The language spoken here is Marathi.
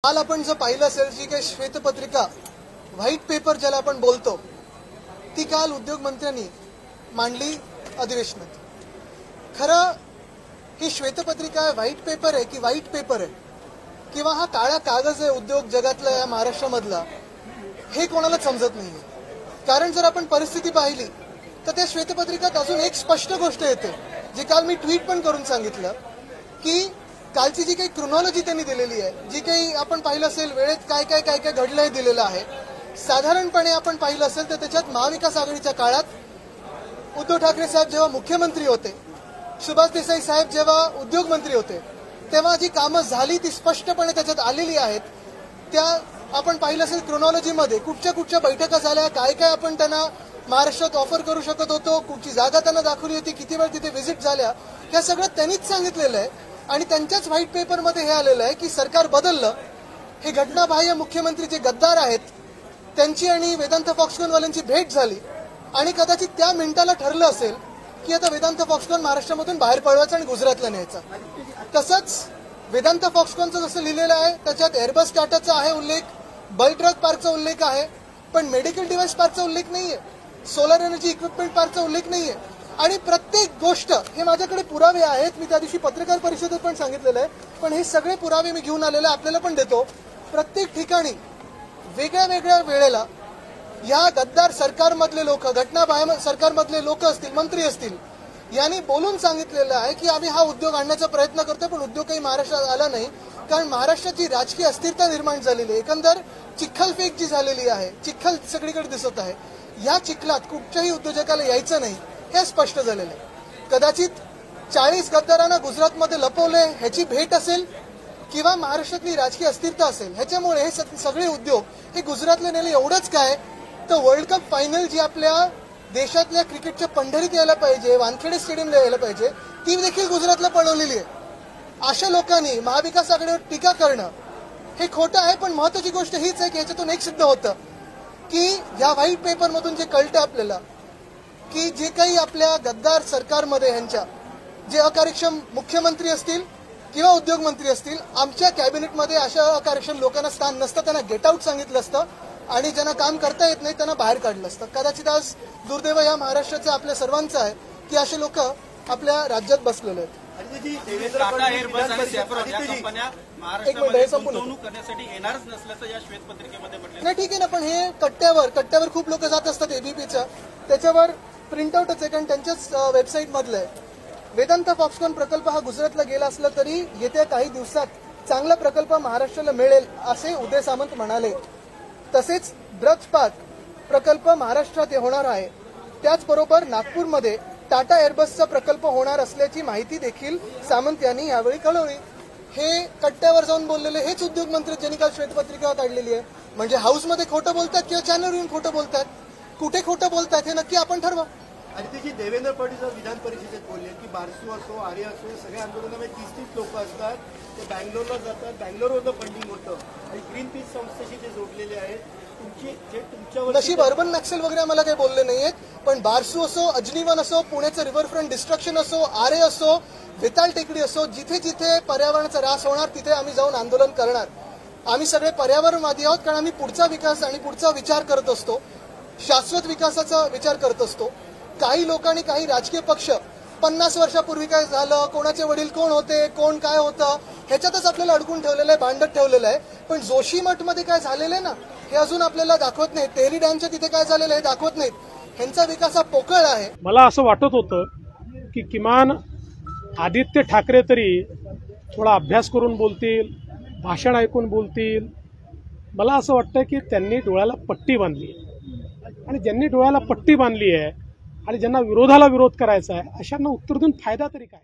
काल आपण जो पाहिलं असेल जी काही श्वेतपत्रिका व्हाईट पेपर ज्याला आपण बोलतो ती काल उद्योग मंत्र्यांनी मांडली अधिवेशनात। खरं ही श्वेतपत्रिका आहे, व्हाईट पेपर आहे की व्हाईट पेपर आहे किंवा हा काळा कागज आहे उद्योग जगातला या महाराष्ट्रामधला, हे कोणाला समजत नाहीये। कारण जर आपण परिस्थिती पाहिली तर त्या श्वेतपत्रिकेत अजून एक स्पष्ट गोष्ट येते जी काल मी ट्विट पण करून सांगितलं की कालची जी काही क्रोनॉलॉजी त्यांनी दिलेली आहे, जी काही आपण पाहिलं असेल वेळेत काय काय काय काय घडलं हे दिलेलं आहे। साधारणपणे आपण पाहिलं असेल तर त्याच्यात महाविकास आघाडीच्या काळात उद्धव ठाकरे साहेब जेव्हा मुख्यमंत्री होते, सुभाष देसाई साहेब जेव्हा उद्योग मंत्री होते, तेव्हा जी कामं झाली ती स्पष्टपणे त्याच्यात आलेली आहेत। त्या आपण पाहिलं असेल क्रोनॉलॉजीमध्ये कुठच्या बैठका झाल्या, काय काय आपण त्यांना महाराष्ट्रात ऑफर करू शकत होतो, कुठची जागा त्यांना दाखवली होती, किती वेळ तिथे व्हिजिट झाल्या, हे सगळं त्यांनीच सांगितलेलं आहे। आणि त्यांच्याच व्हाईट पेपरमध्ये हे आलेलं आहे की सरकार बदललं, हे घटनाबाह्य मुख्यमंत्री जे गद्दार आहेत त्यांची आणि वेदांत फॉक्सकॉनवाल्यांची भेट झाली आणि कदाचित त्या मिनिटाला ठरलं असेल की आता वेदांत फॉक्सकॉन महाराष्ट्रामधून बाहेर पळवायचं आणि गुजरातला न्यायचं। तसंच वेदांत फॉक्सकॉनचं जसं लिहिलेलं आहे त्याच्यात एअरबस टाटाचा आहे उल्लेख, बल्क ड्रग पार्कचा उल्लेख आहे, पण मेडिकल डिव्हाइस पार्कचा उल्लेख नाहीये, सोलर एनर्जी इक्विपमेंट पार्कचा उल्लेख नाहीये। आणि प्रत्येक गोष्ट हे माझ्याकडे पुरावे आहेत, मी त्या दिवशी पत्रकार परिषदेत पण सांगितलेलं आहे, पण हे सगळे पुरावे मी घेऊन आलेले आपल्याला पण देतो। प्रत्येक ठिकाणी वेगळ्या वेगळ्या वेळेला या गद्दार सरकारमधले लोक, घटनाबाह्य सरकारमधले लोक असतील, मंत्री असतील, यांनी बोलून सांगितलेलं आहे की आम्ही हा उद्योग आणण्याचा प्रयत्न करतोय, पण उद्योग काही महाराष्ट्रात आला नाही कारण महाराष्ट्राची राजकीय अस्थिरता निर्माण झालेली आहे। एकंदर चिखलफेक जी झालेली आहे, चिखल सगळीकडे दिसत आहे, या चिखलात कुठच्याही उद्योजकाला यायचं नाही हे स्पष्ट झालेलं आहे। कदाचित 40 गद्दारांना गुजरातमध्ये लपवले ह्याची भेट असेल किंवा महाराष्ट्रातली राजकीय अस्थिरता असेल, ह्याच्यामुळे हे सगळे उद्योग हे गुजरातला नेले। एवढंच काय तर वर्ल्ड कप फायनल जी आपल्या देशातल्या क्रिकेटच्या पंढरीत यायला पाहिजे, वानखेडे स्टेडियमला यायला पाहिजे, ती देखील गुजरातला पळवलेली आहे। अशा लोकांनी महाविकास आघाडीवर टीका करणं हे खोटं आहे। पण महत्वाची गोष्ट हीच आहे की याच्यातून एक सिद्ध होतं की या व्हाईट पेपरमधून जे कळतं आपल्याला की जे काही आपल्या गद्दार सरकारमध्ये ह्यांच्या जे अकार्यक्षम मुख्यमंत्री असतील किंवा उद्योग मंत्री असतील, आमच्या कॅबिनेटमध्ये अशा अकार्यक्षम लोकांना स्थान नसतं, त्यांना गेट आउट सांगितलं असतं आणि ज्यांना काम करता येत नाही त्यांना बाहेर काढलं असतं। कदाचित आज दुर्दैव या महाराष्ट्राचं आपल्या सर्वांचं आहे की असे लोक आपल्या राज्यात बसलेले आहेत। नाही ठीक आहे ना, पण हे कट्ट्यावर खूप लोक जात असतात एबीपीच्या, त्याच्यावर प्रिंटआउटच आहे कारण त्यांच्याच वेबसाईट मधलं आहे। वेदांत फॉक्सकॉन प्रकल्प हा गुजरातला गेला असला तरी येत्या काही दिवसात चांगला प्रकल्प महाराष्ट्राला मिळेल असे उदय सामंत म्हणाले। तसेच ड्रग्ज पार्क प्रकल्प महाराष्ट्रात होणार आहे, त्याचबरोबर नागपूरमध्ये टाटा एअरबसचा प्रकल्प होणार असल्याची माहिती देखील सामंत यांनी यावेळी कळवली। हे कट्ट्यावर जाऊन बोललेले हेच उद्योग मंत्री ज्यांनी काल श्वेतपत्रिका काढलेली आहे। म्हणजे हाऊसमध्ये खोटं बोलतात किंवा चॅनलवर येऊन खोटं बोलतात, कुठे खोटं बोलतात हे नक्की आपण ठरवा। आणि त्याची देवेंद्र फडणवीस विधान परिषदेत बोलले की बारसू असो, आर्य असो, सगळ्या आंदोलनामध्ये 30-30 लोक असतात, ते बँगलोरला जातात, बँगलोरवरनं फंडिंग होतं आणि ग्रीन पीस संस्थेशी ते जोडलेले आहेत। तुमची जे तुमच्यावर नशीब अर्बन नक्सल वगैरे मला काही बोलले नाहीयेत, पण बारसू असो, अजनीवन असो, पुण्याचं रिव्हरफ्रंट डिस्ट्रक्शन असो, आरे असो, वेताळ टेकडी असो, जिथे जिथे पर्यावरणाचा ऱ्हास होणार तिथे आम्ही जाऊन आंदोलन करणार। आम्ही सगळे पर्यावरणवादी आहोत कारण आम्ही पुढचा विकास आणि पुढचा विचार करत असतो, शाश्वत विकासाचा विचार करत असतो। काही लोकांनी, काही राजकीय पक्ष 50 वर्षापूर्वी काय झालं, कोणाचे वडील कोण होते, कोण काय होतं, ह्याच्यातच आपल्याला अडकून ठेवलेलं आहे, भांडत ठेवलेलं आहे। पण जोशी मठमध्ये काय झालेलं आहे ना हे अजून आपल्याला दाखवत नाही, टेरी डॅमच्या तिथे काय झालेलं आहे दाखवत नाहीत। ह्यांचा विकास हा पोकळ आहे। मला असं वाटत होतं की किमान आदित्य ठाकरे तरी थोडा अभ्यास करून बोलतील, भाषण ऐकून बोलतील। मला असं वाटतं की त्यांनी डोळ्याला पट्टी बांधली आणि ज्यांनी डोळ्याला पट्टी बांधली आहे आणि ज्यांना विरोधाला विरोध करायचा आहे अशांना उत्तर देऊन फायदा तरी काय।